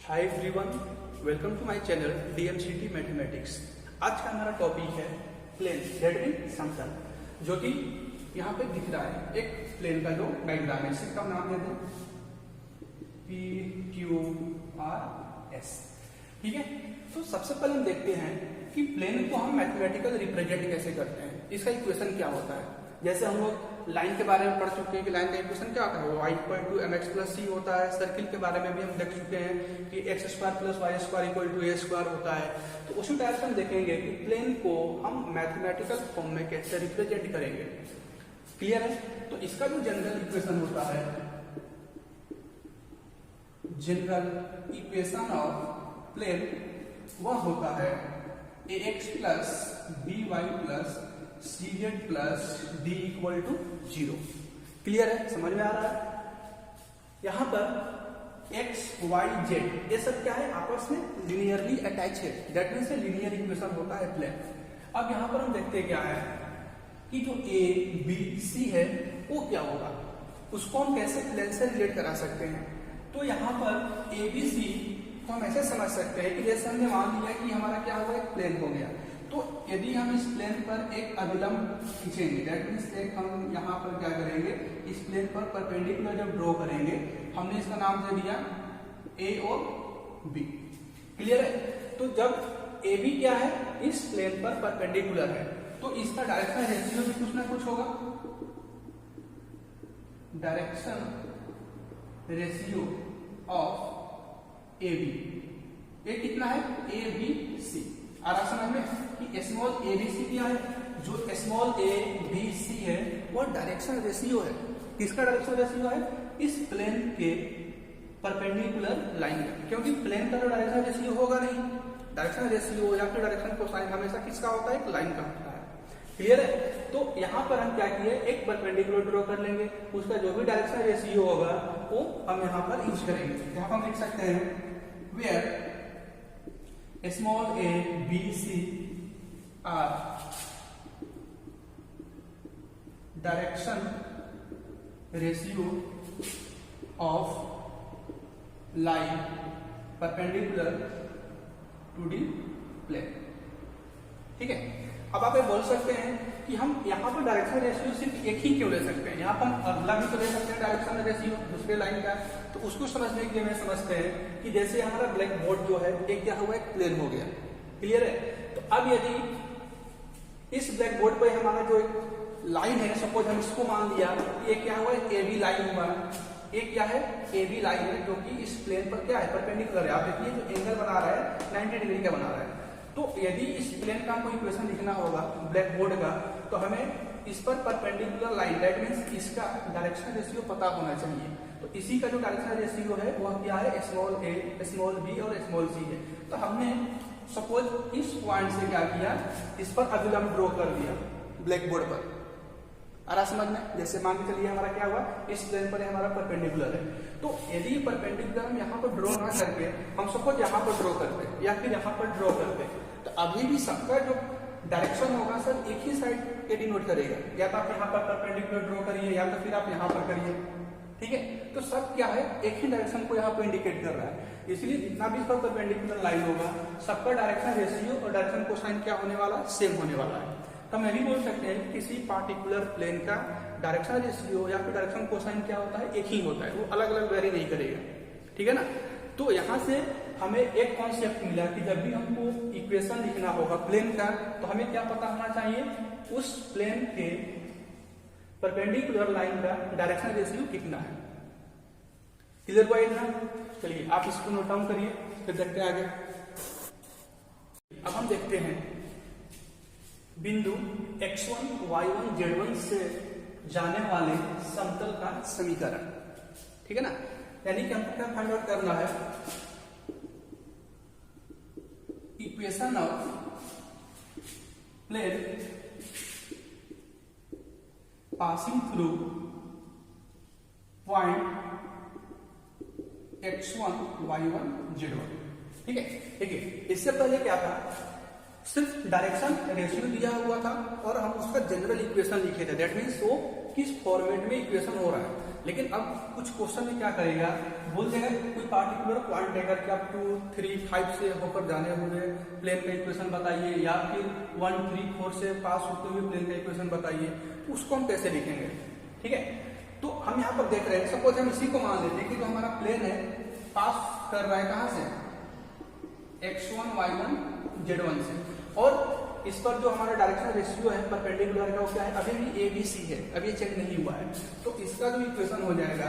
Hi everyone, welcome to my channel DMCT mathematics. आज का हमारा टॉपिक है प्लेन, दैट मीन समतल, जो कि यहाँ पे दिख रहा है एक प्लेन का जो डायग्राम है। इसका नाम है PQRS। ठीक है, तो सबसे पहले हम देखते हैं कि प्लेन को हम मैथमेटिकल रिप्रेजेंट कैसे करते हैं, इसका इक्वेशन क्या होता है। जैसे हम लोग लाइन के बारे में पढ़ चुके हैं कि लाइन का इक्वेशन क्या होता है, वो y=mx+c होता है। सर्किल के बारे में भी हम देख चुके हैं कि x² + y² = a² होता है। तो उसी टाइप से हम देखेंगे कि प्लेन को हम मैथमेटिकल फॉर्म में कैसे रिप्रेजेंट करेंगे। क्लियर है? तो इसका जो जनरल इक्वेशन होता है, जनरल इक्वेशन ऑफ प्लेन, वह होता है ax + by + cz + d = 0। Clear है? समझ में आ रहा है? यहां पर x, y, z ये सब क्या है, आपस में लीनियरली अटैच है। दैट मीन्स लीनियर इक्वेशन होता है प्लेन। अब यहां पर हम देखते क्या है कि जो a, b, c है वो क्या होगा, उसको हम कैसे प्लेन से रिलेट करा सकते हैं। तो यहाँ पर a, b, c को हम ऐसे समझ सकते हैं कि जैसे हमने मान लिया कि हमारा क्या होगा, एक प्लेन हो गया। तो यदि हम इस प्लेन पर एक अभिलंब खींचेंगे, दैट मीन्स एक हम यहाँ पर क्या करेंगे, इस प्लेन पर परपेंडिकुलर जब ड्रॉ करेंगे, हमने इसका नाम दे दिया ए और बी। क्लियर है? तो जब ए बी क्या है, इस प्लेन पर परपेंडिकुलर है, तो इसका डायरेक्शन रेशियो भी कुछ ना कुछ होगा। Direction ratio of A B, ये कितना है, ए बी सी। आ रहा समझ में कि स्मॉल ए बी सी क्या है, जो स्मॉल ए बी सी है वो डायरेक्शन रेशियो है। किसका डायरेक्शन रेशियो है, इस प्लेन के परपेंडिकुलर लाइन का, क्योंकि प्लेन का तो डायरेक्शन रेशियो होगा नहीं। डायरेक्शन रेशियो या फिर डायरेक्शन कोसाइन हमेशा किसका होता है, एक लाइन का होता है। क्लियर है? तो यहाँ पर हम क्या किए, एक परपेंडिकुलर ड्रॉ कर लेंगे, उसका जो भी डायरेक्शन रेशियो होगा वो हम यहाँ पर यूज करेंगे। यहाँ पर हम लिख सकते हैं where small a, b, c are direction ratio of line perpendicular to the plane। ठीक है, अब आप ये बोल सकते हैं कि हम यहाँ पर डायरेक्शन रेशियो सिर्फ एक ही क्यों ले सकते हैं, यहाँ पर हम अगला भी तो ले सकते हैं डायरेक्शन रेशियो दूसरे लाइन का। तो उसको समझने के लिए मैं समझते हैं कि जैसे हमारा ब्लैक बोर्ड जो है एक क्या हुआ, एक प्लेन हो गया। क्लियर है? तो अब यदि इस ब्लैक बोर्ड पर हमारा जो एक लाइन है, सपोज हम इसको मान लिया, ये क्या हुआ, ए बी लाइन हुआ। एक क्या है, ए बी लाइन है, जो कि इस प्लेन पर क्या है, परपेंडिकुलर है। आप देखिए जो एंगल बना रहा है 90 डिग्री का बना रहा है। तो यदि इस प्लेन का कोई इक्वेशन लिखना होगा ब्लैक बोर्ड का, तो हमें इस पर परपेंडिकुलर लाइन, दैट मींस इसका डायरेक्शन रेशियो पता होना चाहिए। तो इसी का जो डायरेक्शन रेशियो है वह क्या है, स्मॉल ए, स्मॉल बी और स्मॉल सी है। तो हमने सपोज इस पॉइंट से क्या किया, इस पर अभिलंब ड्रॉ कर दिया ब्लैक बोर्ड पर। आ रहा समझ में? जैसे मान के चलिए हमारा क्या हुआ, इस प्लेन पर हमारा परपेंडिकुलर है। तो यदि परपेंडिकुलर हम यहाँ पर ड्रॉ ना करके हम सपोज यहाँ पर ड्रॉ करते या फिर यहाँ पर ड्रॉ करते, तो अभी भी सबका जो डायरेक्शन होगा सर एक ही साइड के डिनोट करेगा। या तो आप यहाँ पर परपेंडिकुलर ड्रॉ करिए या तो फिर आप यहाँ पर करिए। ठीक है, तो सब क्या है, एक ही डायरेक्शन को यहाँ पर इंडिकेट कर रहा है। इसलिए जितना भी इस पर परपेंडिकुलर लाइन होगा, सबका डायरेक्शन रेशियो और डायरेक्शन कोसाइन क्या होने वाला, सेम होने वाला है। तो हम ये भी बोल सकते हैं किसी पार्टिकुलर प्लेन का डायरेक्शन रेशियो या फिर डायरेक्शन कोसाइन क्या होता है, एक ही होता है, वो अलग अलग वेरी नहीं करेगा। ठीक है ना? तो यहाँ से हमें एक कॉन्सेप्ट मिला कि जब भी हमको इक्वेशन लिखना होगा प्लेन का, तो हमें क्या पता होना चाहिए, उस प्लेन के परपेंडिकुलर लाइन का डायरेक्शन रेशियो कितना है। क्लियर हुआ इतना? चलिए आप इसको नोट डाउन करिए, फिर देखते हैं आगे। अब हम देखते हैं बिंदु x1, y1, z1 से जाने वाले समतल का समीकरण। ठीक है ना? यानी कि हमको क्या फाइंड आउट करना है, equation of plane passing through point x1, y1, z1। ठीक है, देखिए इससे पहले क्या था, सिर्फ डायरेक्शन रेशियो दिया हुआ था और हम उसका जनरल इक्वेशन लिखे थे। दैट मीन्स वो किस फॉर्मेट में इक्वेशन हो रहा है। लेकिन अब कुछ क्वेश्चन में क्या करेगा, बोल देगा कोई पार्टिकुलर पॉइंट लेकर के आप 2, 3, 5 से होकर जाने हुए प्लेन का इक्वेशन बताइए, या फिर 1, 3, 4 से पास होते हुए प्लेन का इक्वेशन बताइए, तो उसको हम कैसे लिखेंगे। ठीक है, तो हम यहाँ पर देख रहे हैं, सपोज हम इसी को मान लेते हैं कि जो हमारा प्लेन है पास कर रहा है कहाँ से, x1, y1, z1 से, और इस पर जो हमारा डायरेक्शन रेशियो है परपेंडिकुलर का वो क्या है, अभी भी ए बी सी है, अभी चेक नहीं हुआ है। तो इसका जो इक्वेशन हो जाएगा,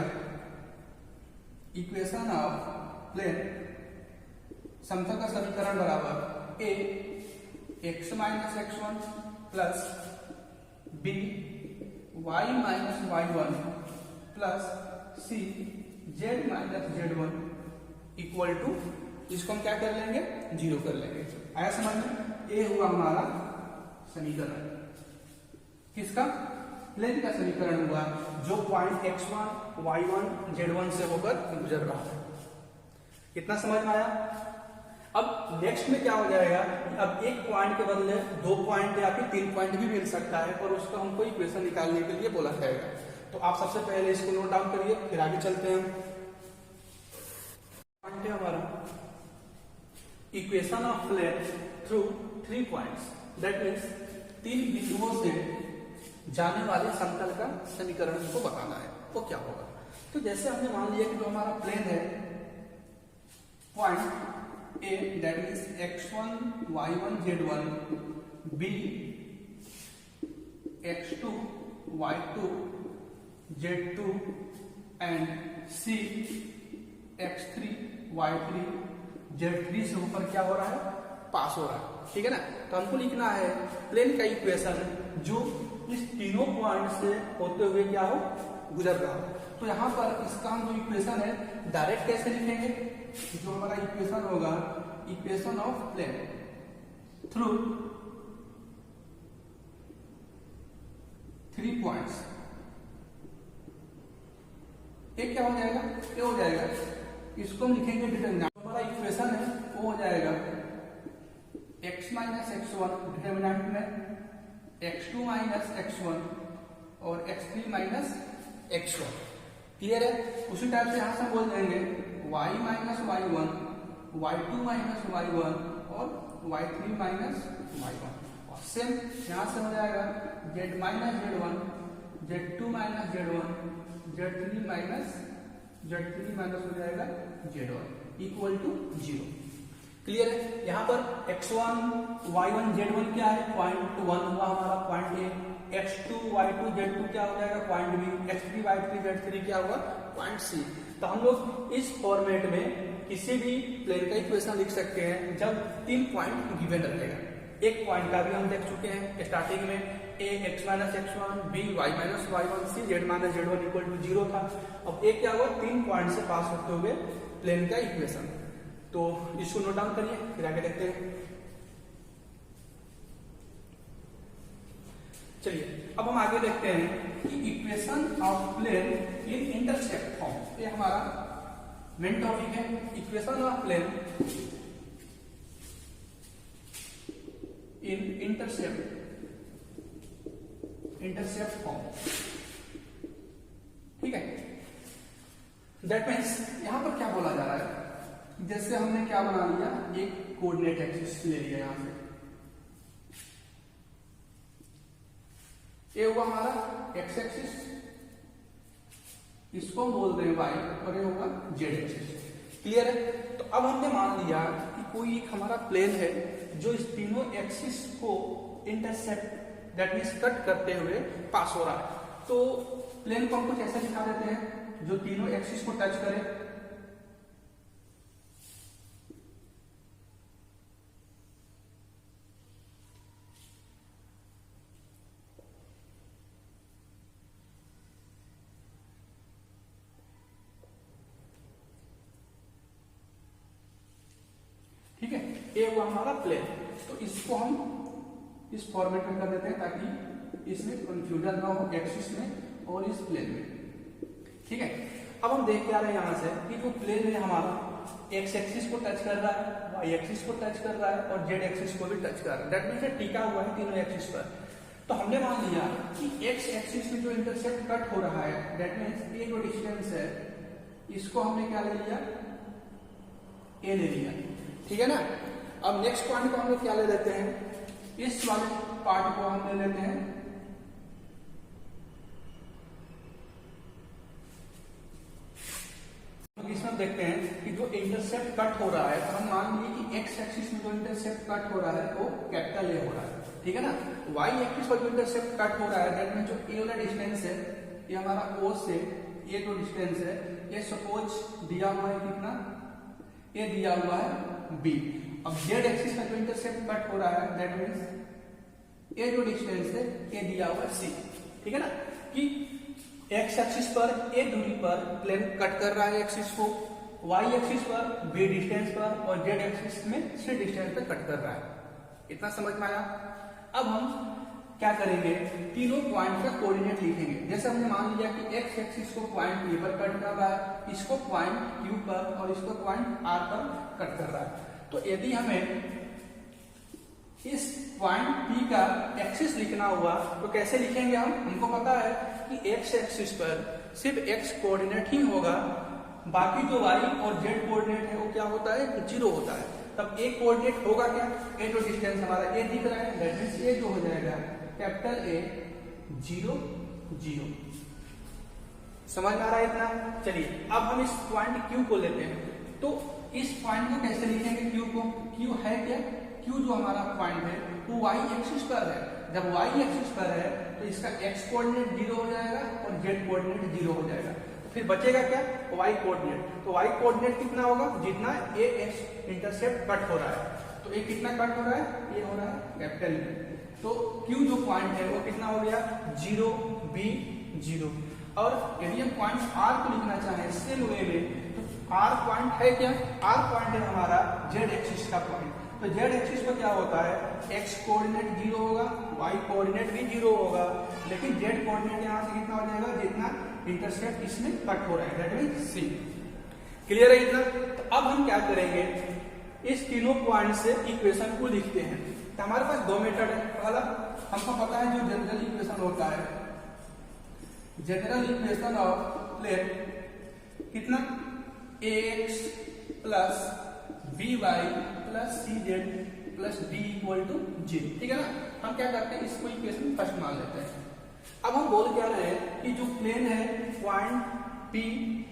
इक्वेशन ऑफ प्लेन, समतल का समीकरण बराबर A x minus x1 plus B y minus y1 plus C z minus z1 equal to, इसको हम क्या कर लेंगे, 0 कर लेंगे। आया समझ में? ये हुआ हमारा समीकरण, किसका, प्लेन का समीकरण हुआ, जो पॉइंट x1, y1, z1 से होकर गुजर रहा है। कितना समझ में आया? अब नेक्स्ट में क्या हो जाएगा, अब एक पॉइंट के बदले 2 पॉइंट या फिर 3 पॉइंट भी मिल सकता है, और उसका हमको इक्वेशन निकालने के लिए बोला जाएगा। तो आप सबसे पहले इसको नोट डाउन करिए, फिर आगे चलते हैं। पॉइंट है हमारा equation of plane through 3 points, that means 3 बिंदुओं से जाने वाले समतल का समीकरण हमको बताना है, वो क्या होगा। तो जैसे हमने मान लिया कि जो हमारा प्लेन है point A, that means x1, y1, z1, b x2, y2, z2 and c x3, y3, z3 से ऊपर क्या हो रहा है, पास हो रहा है। ठीक है ना, तो हमको लिखना है प्लेन का इक्वेशन जो इस तीनों पॉइंट से होते हुए क्या हो, गुजर रहा हो। तो यहाँ पर इसका हम जो इक्वेशन है डायरेक्ट कैसे लिखेंगे, जो हमारा इक्वेशन होगा, equation of plane through 3 points, एक क्या हो जाएगा, ये हो जाएगा, इसको हम लिखेंगे डिटरमिनेंट। हमारा इक्वेशन है वो हो जाएगा x माइनस x1 डिटरमिनेंट में, x2 माइनस x1 और x3 माइनस x1। क्लियर है? उसी टाइप से यहां से बोल देंगे y minus y1, y2 minus y1 और y3 माइनस y1। और सेम यहां से हो जाएगा z minus z1, z2 minus z1, z3 minus हो जाएगा z1 इक्वल टू 0। क्लियर है? यहाँ पर x1, y1, z1 क्या है, पॉइंट 1 हुआ हमारा point A, x2, y2, z2 क्या हो जाएगा, point B, x3, y3, z3 क्या हुआ, पॉइंट सी। तो हम लोग इस फॉर्मेट में किसी भी प्लेन का इक्वेशन लिख सकते हैं जब 3 पॉइंट गिवन रहेगा। एक पॉइंट का भी हम देख चुके हैं स्टार्टिंग में, a x minus x1, b y minus y1, c z minus z1 equal to 0 था। अब एक क्या हुआ, 3 पॉइंट से पास होते हुए प्लेन का इक्वेशन। तो इसको नोट डाउन करिए, फिर आगे देखते हैं। चलिए अब हम आगे देखते हैं कि equation of plane in intercept form, ये हमारा मेन टॉपिक है। Equation of plane in intercept form, ठीक है। दैट मीन्स यहां पर क्या बोला जा रहा है, जैसे हमने क्या बना लिया, एक कोऑर्डिनेट एक्सिस ले लिया यहां से, ये हुआ हमारा एक्स एक्सिस, इसको हम बोल रहे हैं वाई, और ये होगा जेड एक्सिस। क्लियर है? तो अब हमने मान लिया कि कोई एक हमारा प्लेन है जो इस तीनों एक्सिस को इंटरसेप्ट, दैट मीन्स कट करते हुए पास हो रहा है। तो प्लेन को हम कुछ ऐसा दिखा देते हैं जो तीनों एक्सिस को टच करे। ठीक है, ये हुआ हमारा प्लेन। तो इसको हम इस फॉर्मेट में कर देते हैं ताकि इसमें कंफ्यूजन ना हो एक्सिस में और इस प्लेन में। ठीक है, अब हम देख के आ रहे हैं यहां से कि जो प्लेन है हमारा एक्स एक्सिस को टच कर रहा है, वाई एक्सिस को टच कर रहा है और जेड एक्सिस को भी टच कर रहा है। दैट मीन्स टिका हुआ है तीनों एक्सिस पर। तो हमने मान लिया कि एक्स एक्सिस में जो इंटरसेप्ट कट हो रहा है, दैट मीन्स ये जो डिस्टेंस है इसको हमने क्या ले लिया, ए ले लिया, ठीक है ना। अब नेक्स्ट पॉइंट को हम लोग क्या ले लेते हैं, इस वाले पार्ट को हम ले लेते हैं इसमें देखते हैं कि जो इंटरसेप्ट कट हो रहा है, तो हम मान लिए कि एक्स एक्सिस में जो इंटरसेप्ट कट हो रहा है वो कैपिटल ए हो रहा है, ठीक है ना। वाई एक्सिस पर जो इंटरसेप्ट कट हो रहा है, दैट मींस जो ए वाला डिस्टेंस है, ये हमारा ओ से ये जो डिस्टेंस है, ये सपोज दिया हुआ है कितना, ए दिया हुआ है बी। अब जेड एक्सिस का जो इंटरसेप्ट कट हो रहा है, दैट मींस ये जो डिस्टेंस है ये दिया हुआ है सी, ठीक है ना। कि एक्स एक्सिस पर ए दूरी पर प्लेन कट कर रहा है एक्सिस को, वाई एक्सिस पर बी डिस्टेंस पर और जेड एक्सिस में सी डिस्टेंस पर कट कर रहा है। इतना समझ में आया। अब हम क्या करेंगे, तीनों पॉइंट का कोऑर्डिनेट लिखेंगे। जैसे हमने मान लिया कि एक्स एक्सिस को पॉइंट ए पर कट कर रहा है, इसको पॉइंट क्यू पर और इसको पॉइंट आर पर कट कर रहा है। तो यदि हमें इस पॉइंट P का एक्सिस लिखना हुआ तो कैसे लिखेंगे हम, हमको पता है कि एक्स एक्सिस पर सिर्फ एक्स कोऑर्डिनेट ही होगा, बाकी जो वाई और जेड कोऑर्डिनेट है वो क्या होता है, जीरो होता है। तब ए कोऑर्डिनेट होगा क्या, ए जो डिस्टेंस हमारा ए दिख रहा है, दैट मींस ए जो हो जाएगा कैपिटल ए 0 0। समझ में आ रहा है इतना। चलिए अब हम इस पॉइंट Q को लेते हैं। तो इस पॉइंट को कैसे लिखेंगे, Q को, Q है क्या, Q जो हमारा पॉइंट है वो y एक्सिस पर है। जब y एक्सिस पर है तो इसका x कोऑर्डिनेट 0 हो जाएगा और z कोऑर्डिनेट 0 हो जाएगा। तो फिर बचेगा क्या, y कोऑर्डिनेट। तो y कोऑर्डिनेट कितना होगा, जितना a x इंटरसेप्ट कट हो रहा है। तो ये कितना कट हो रहा है, ये हो रहा है कैपिटल E। तो Q जो पॉइंट है वो कितना हो गया, 0 B 0। और यदि हम पॉइंट R को लिखना चाहें सेम वे में, तो R पॉइंट है क्या, R पॉइंट है हमारा z एक्सिस का पॉइंट। तो z एक्सिस पर क्या होता है, x कोऑर्डिनेट 0 होगा, y कोऑर्डिनेट भी 0 होगा, लेकिन z कोऑर्डिनेट यहाँ से कितना हो जाएगा, जितना इंटरसेप्ट इसमें कट हो रहा है, दैट मींस c। क्लियर है इतना। तो अब हम क्या करेंगे, इस तीनों पॉइंट से इक्वेशन को लिखते हैं। तो हमारे पास दो मेथड है। पहला हमको पता है जो जनरल इक्वेशन होता है, जनरल इक्वेशन ऑफ प्लेन कितना, ax plus by plus C Z plus D equal to 0, ठीक है ना। हम क्या करते हैं, इसको इक्वेशन फर्स्ट मान लेते हैं। अब हम बोल क्या रहे हैं कि जो प्लेन है पॉइंट P,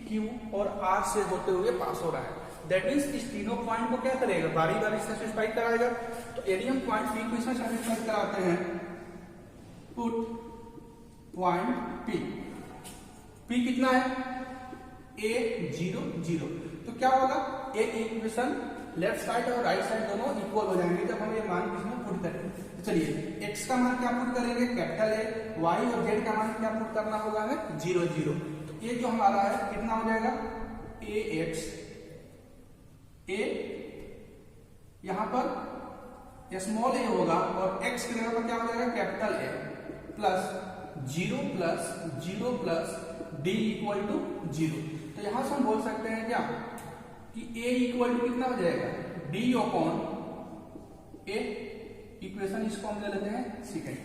Q और R से होते हुए पास हो रहा है, दैट मींस इस तीनों पॉइंट को क्या करेगा, बारी बारी से सेटिस्फाई कराएगा। तो यदि हम पॉइंट P को इसमें सेटिस्फाई कराते हैं, पुट पॉइंट P कितना है, a 0 0। तो क्या होगा, एक इक्वेशन लेफ्ट साइड और राइट साइड दोनों इक्वल हो जाएंगे जब हम ये मान इसमें पुट करेंगे। तो चलिए x का मान क्या पुट करेंगे, कैपिटल A, y और z का मान क्या पुट करना होगा हमें, 0 0। तो ये जो हमारा है कितना हो जाएगा, ax, a यहां पर स्मॉल a होगा और x की जगह पर क्या हो जाएगा, capital A plus 0 plus d equal to 0। तो यहां से हम बोल सकते हैं क्या कि a इक्वल टू कितना हो जाएगा, d अपॉन a। इक्वेशन इसको हम ले लेते हैं सेकंड।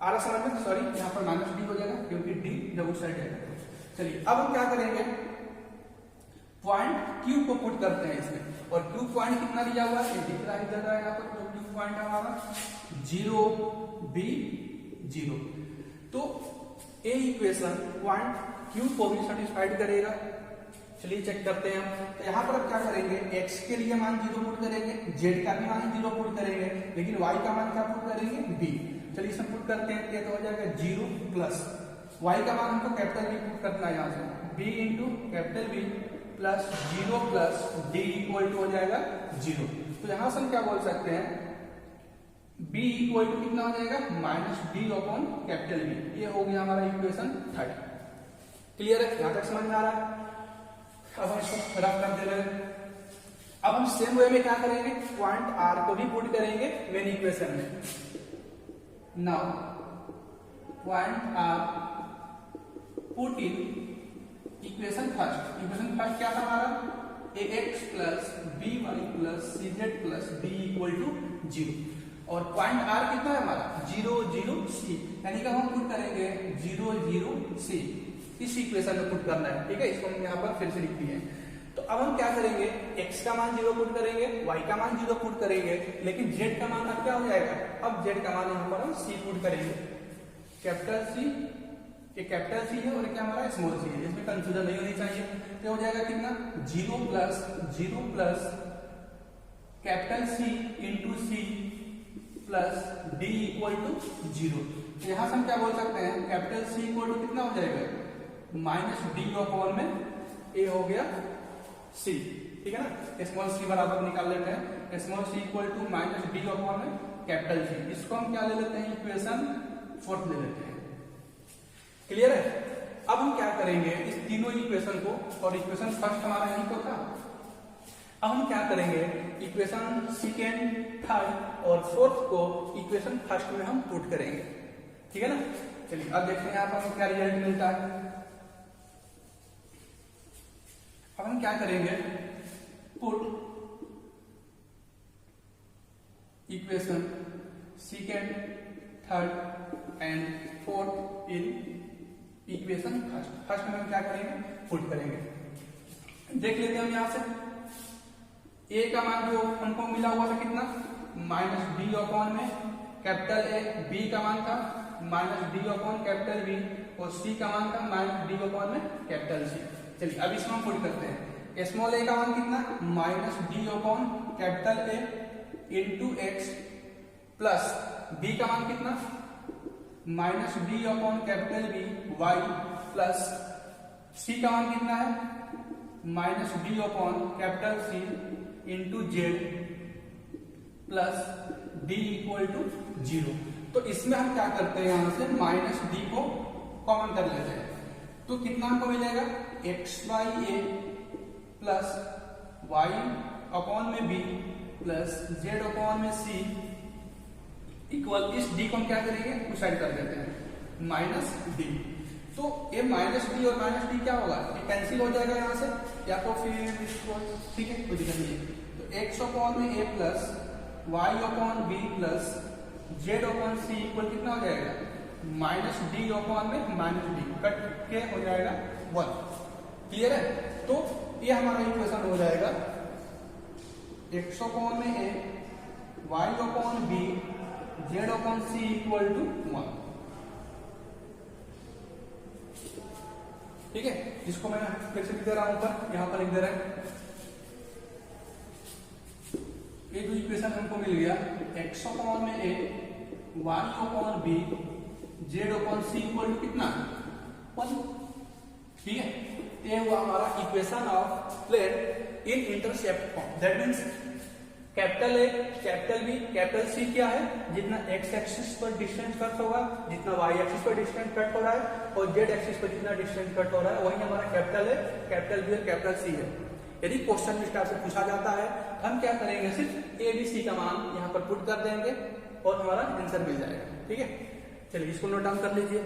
आ रहा समझ में, सॉरी यहाँ पर माइनस डी हो जाएगा क्योंकि d जब उस साइड जाएगा। चलिए अब हम क्या करेंगे, पॉइंट Q को पुट करते हैं इसमें। और Q पॉइंट कितना दिया हुआ है, दिख रहा है इधर यहाँ पर, तो Q पॉइंट हमारा 0 B 0। तो ए इक्वेशन पॉइंट Q को भी सेटिस्फाइड करेगा। चलिए चेक करते हैं हम। तो यहाँ पर अब क्या करेंगे, x के लिए मान 0 पुट करेंगे, z का भी मान 0 पुट करेंगे, लेकिन y का मान क्या पुट करेंगे, b। चलिए इसे पुट करते हैं, ये तो हो जाएगा 0 प्लस y का मान हमको कैपिटल B पुट करना है यहाँ से, b into capital B plus 0 plus d equal to हो जाएगा 0। तो यहाँ से हम क्या बोल सकते हैं, b इक्वल टू कितना हो जाएगा, minus d upon capital B। ये हो गया हमारा इक्वेशन 3। क्लियर है, यहाँ तक समझ में आ रहा है। अब हम इसको रफ कर दे रहे हैं। अब हम सेम वे में क्या करेंगे, पॉइंट R को भी पुट करेंगे मेन इक्वेशन में। Now point R put in equation first. Equation first क्या था हमारा, ax plus by plus cz plus d equal to 0। और पॉइंट आर कितना है हमारा 0 0 सी, यानी कि हम पुट करेंगे 0 0 सी, इस इक्वेशन में पुट करना है। ठीक है, इसको हम यहाँ पर फिर से लिख दिए हैं। तो अब हम क्या करेंगे, x का मान 0 पुट करेंगे, y का मान 0 पुट करेंगे, लेकिन z का मान अब क्या हो जाएगा, अब z का मान यहाँ पर हम c पुट करेंगे, कैपिटल C, ये कैपिटल C है और क्या हमारा स्मॉल c है, इसमें कंफ्यूजन नहीं होनी चाहिए। तो हो जाएगा कितना 0 plus capital C into C plus D equal to 0। तो यहाँ से हम क्या बोल सकते हैं, कैपिटल C इक्वल टू कितना हो जाएगा माइनस D अपॉन में A हो गया C। ठीक है ना, स्मॉल c बराबर निकाल लेते हैं, small c equal to minus D upon में कैपिटल C। इसको हम क्या ले लेते हैं, इक्वेशन 4 ले लेते हैं। क्लियर है। अब हम क्या करेंगे, इस तीनों इक्वेशन को, और इक्वेशन फर्स्ट हमारा यही तो था, अब हम क्या करेंगे, इक्वेशन सेकेंड, थर्ड और फोर्थ को इक्वेशन फर्स्ट में हम पुट करेंगे। ठीक है ना, चलिए अब देखते हैं यहाँ पर हमें क्या रिजल्ट मिलता है। अब हम क्या करेंगे, put equation second, third and fourth in equation first. First में हम क्या करेंगे, पुट करेंगे। देख लेते हैं हम यहां से, a का मान जो हमको मिला हुआ था कितना माइनस D अपॉन में कैपिटल A, B का मान था minus D upon capital B और C का मान था माइनस D अपॉन में कैपिटल C। चलिए अब इसमें हम पुट करते हैं, स्मॉल a का मान कितना minus D upon capital A into x plus B का मान कितना minus D upon capital B y plus C का मान कितना है minus D upon capital C into Z plus D equal to 0। तो इसमें हम क्या करते हैं, यहां से माइनस D को कॉमन कर लेते हैं, तो कितना हमको मिलेगा X by A plus Y upon में बी प्लस जेड अपॉन में सी इक्वल, इस डी को हम क्या करेंगे उस साइड कर देते हैं माइनस डी। तो ये माइनस डी और माइनस डी क्या होगा, ये कैंसिल हो जाएगा यहाँ से, या तो फिर इसको, ठीक है कोई दिक्कत नहीं है। तो एक्स अपॉन में A plus Y upon B plus Z upon C equal कितना हो जाएगा माइनस डी अपॉन में माइनस डी, कट के हो जाएगा 1। क्लियर है। तो ये हमारा इक्वेशन हो जाएगा एक्स अपॉन में A Y upon B Z upon C equal to 1। ठीक है, जिसको मैं फिर से लिख दे रहा हूं ऊपर, यहां पर लिख दे रहा है, ये जो इक्वेशन हमको मिल गया एक्स अपॉन में A Y upon B Z upon C equal to कितना 1। ठीक है, ये हुआ हमारा equation of plane in intercept form. That means capital A capital B capital C क्या है, जितना एक्स एक्सिस पर डिस्टेंस कट होगा, जितना वाई एक्सिस पर डिस्टेंस कट हो रहा है, और जेड एक्सिस पर जितना डिस्टेंस कट हो रहा है, वही हमारा कैपिटल ए कैपिटल बी और कैपिटल सी है। यदि क्वेश्चन इस टाइप से पूछा जाता है, हम क्या करेंगे, सिर्फ ए बी सी का मान यहाँ पर पुट कर देंगे और हमारा आंसर मिल जाएगा। ठीक है, चलिए इसको नोट डाउन कर लीजिए।